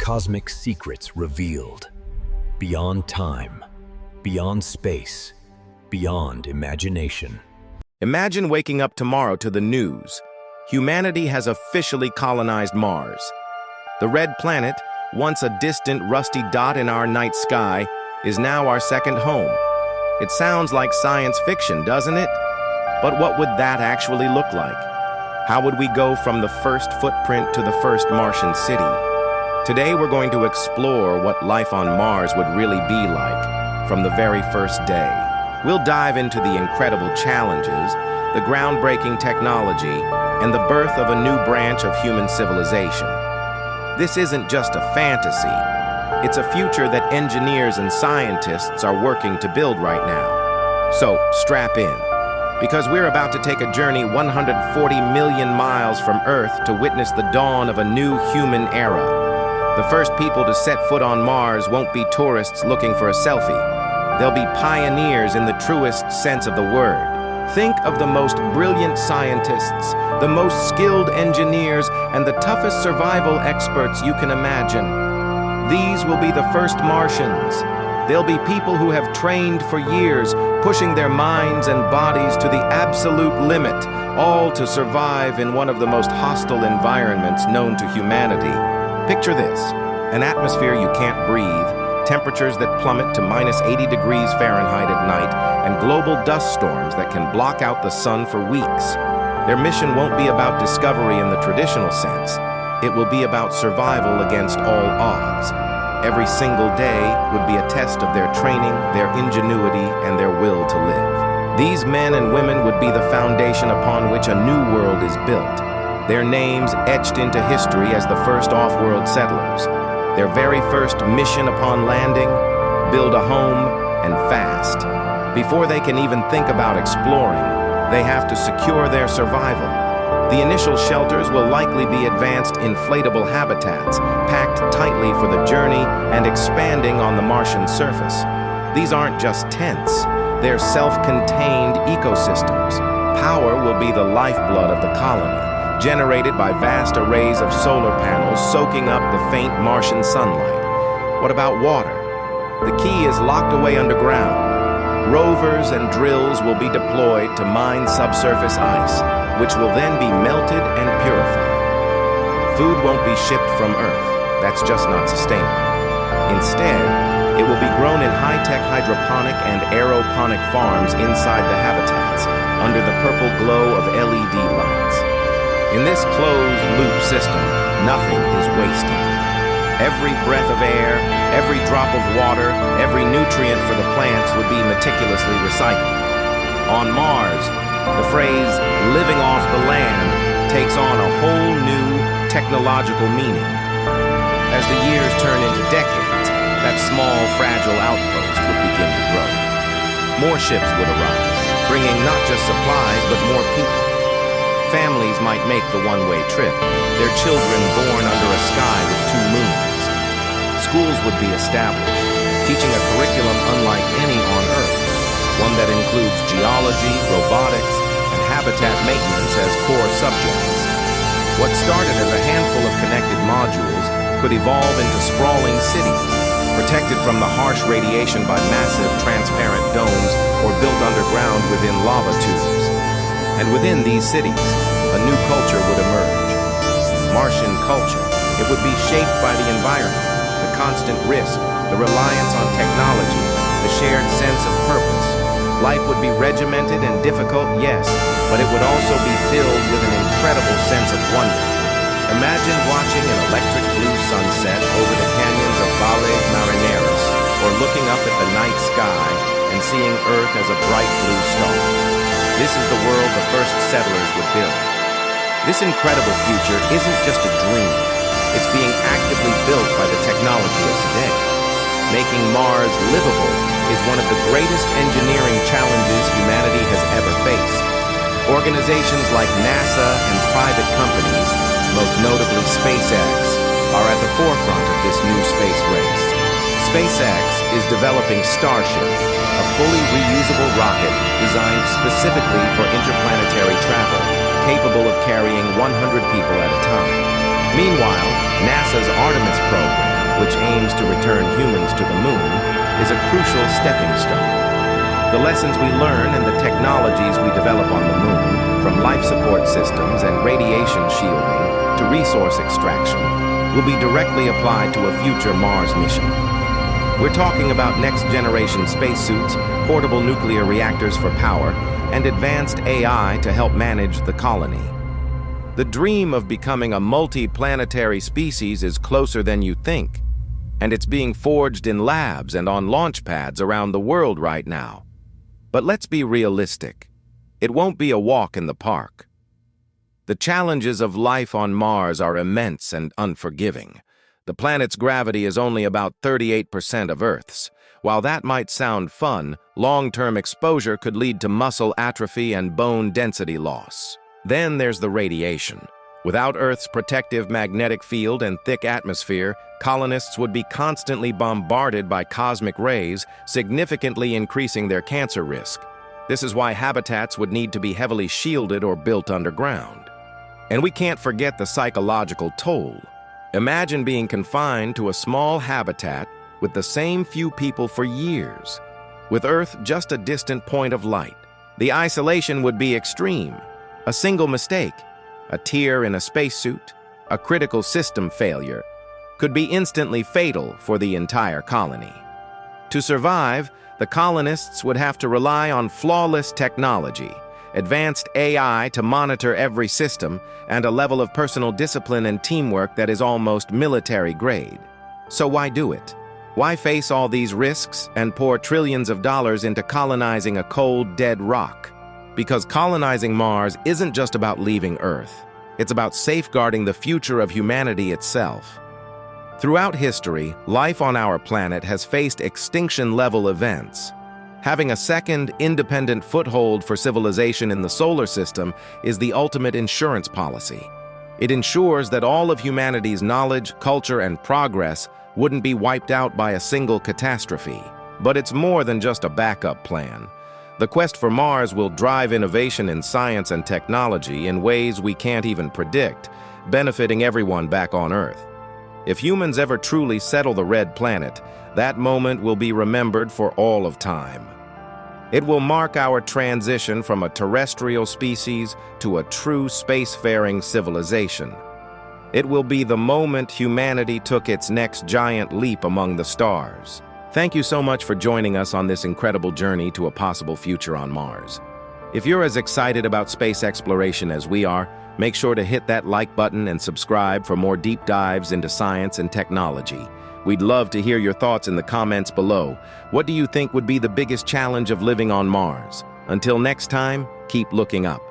cosmic secrets revealed. Beyond time, beyond space, beyond imagination. Imagine waking up tomorrow to the news. Humanity has officially colonized Mars. The red planet, once a distant, rusty dot in our night sky, is now our second home. It sounds like science fiction, doesn't it? But what would that actually look like? How would we go from the first footprint to the first Martian city? Today we're going to explore what life on Mars would really be like from the very first day. We'll dive into the incredible challenges, the groundbreaking technology, and the birth of a new branch of human civilization. This isn't just a fantasy. It's a future that engineers and scientists are working to build right now. So strap in, because we're about to take a journey 140 million miles from Earth to witness the dawn of a new human era. The first people to set foot on Mars won't be tourists looking for a selfie. They'll be pioneers in the truest sense of the word. Think of the most brilliant scientists, the most skilled engineers, and the toughest survival experts you can imagine. These will be the first Martians. They'll be people who have trained for years, pushing their minds and bodies to the absolute limit, all to survive in one of the most hostile environments known to humanity. Picture this: an atmosphere you can't breathe, temperatures that plummet to -80 degrees Fahrenheit at night, and global dust storms that can block out the sun for weeks. Their mission won't be about discovery in the traditional sense. It will be about survival against all odds. Every single day would be a test of their training, their ingenuity, and their will to live. These men and women would be the foundation upon which a new world is built, their names etched into history as the first off-world settlers. Their very first mission upon landing: build a home, and fast. Before they can even think about exploring, they have to secure their survival. The initial shelters will likely be advanced inflatable habitats, packed tightly for the journey and expanding on the Martian surface. These aren't just tents, they're self-contained ecosystems. Power will be the lifeblood of the colony, generated by vast arrays of solar panels soaking up the faint Martian sunlight. What about water? The key is locked away underground. Rovers and drills will be deployed to mine subsurface ice, which will then be melted and purified. Food won't be shipped from Earth. That's just not sustainable. Instead, it will be grown in high-tech hydroponic and aeroponic farms inside the habitats, under the purple glow of LED lights. In this closed-loop system, nothing is wasted. Every breath of air, every drop of water, every nutrient for the plants would be meticulously recycled. On Mars, the phrase "living off the land" takes on a whole new technological meaning. As the years turn into decades, that small, fragile outpost would begin to grow. More ships would arrive, bringing not just supplies, but more people. Families might make the one-way trip, their children born under a sky with 2 moons. Schools would be established, teaching a curriculum unlike any on Earth, one that includes geology, robotics, and habitat maintenance as core subjects. What started as a handful of connected modules could evolve into sprawling cities, protected from the harsh radiation by massive transparent domes or built underground within lava tubes. And within these cities, a new culture would emerge. Martian culture. It would be shaped by the environment, the constant risk, the reliance on technology, the shared sense of purpose. Life would be regimented and difficult, yes, but it would also be filled with an incredible sense of wonder. Imagine watching an electric blue sunset over the canyons of Valles Marineris, or looking up at the night sky and seeing Earth as a bright blue star. This is the world the first settlers would build. This incredible future isn't just a dream. It's being actively built by the technology of today. Making Mars livable is one of the greatest engineering challenges humanity has ever faced. Organizations like NASA and private companies, most notably SpaceX, are at the forefront of this new space race. SpaceX is developing Starship, a fully reusable rocket designed specifically for interplanetary travel, capable of carrying 100 people at a time. Meanwhile, NASA's Artemis program, which aims to return humans to the moon, is a crucial stepping stone. The lessons we learn and the technologies we develop on the moon, from life support systems and radiation shielding to resource extraction, will be directly applied to a future Mars mission. We're talking about next-generation spacesuits, portable nuclear reactors for power, and advanced AI to help manage the colony. The dream of becoming a multi-planetary species is closer than you think, and it's being forged in labs and on launch pads around the world right now. But let's be realistic. It won't be a walk in the park. The challenges of life on Mars are immense and unforgiving. The planet's gravity is only about 38% of Earth's. While that might sound fun, long-term exposure could lead to muscle atrophy and bone density loss. Then there's the radiation. Without Earth's protective magnetic field and thick atmosphere, colonists would be constantly bombarded by cosmic rays, significantly increasing their cancer risk. This is why habitats would need to be heavily shielded or built underground. And we can't forget the psychological toll. Imagine being confined to a small habitat with the same few people for years, with Earth just a distant point of light. The isolation would be extreme. A single mistake, a tear in a spacesuit, a critical system failure, could be instantly fatal for the entire colony. To survive, the colonists would have to rely on flawless technology, advanced AI to monitor every system, and a level of personal discipline and teamwork that is almost military grade. So why do it? Why face all these risks and pour trillions of dollars into colonizing a cold, dead rock? Because colonizing Mars isn't just about leaving Earth. It's about safeguarding the future of humanity itself. Throughout history, life on our planet has faced extinction-level events. Having a second, independent foothold for civilization in the solar system is the ultimate insurance policy. It ensures that all of humanity's knowledge, culture, and progress wouldn't be wiped out by a single catastrophe. But it's more than just a backup plan. The quest for Mars will drive innovation in science and technology in ways we can't even predict, benefiting everyone back on Earth. If humans ever truly settle the red planet, that moment will be remembered for all of time. It will mark our transition from a terrestrial species to a true spacefaring civilization. It will be the moment humanity took its next giant leap among the stars. Thank you so much for joining us on this incredible journey to a possible future on Mars. If you're as excited about space exploration as we are, make sure to hit that like button and subscribe for more deep dives into science and technology. We'd love to hear your thoughts in the comments below. What do you think would be the biggest challenge of living on Mars? Until next time, keep looking up.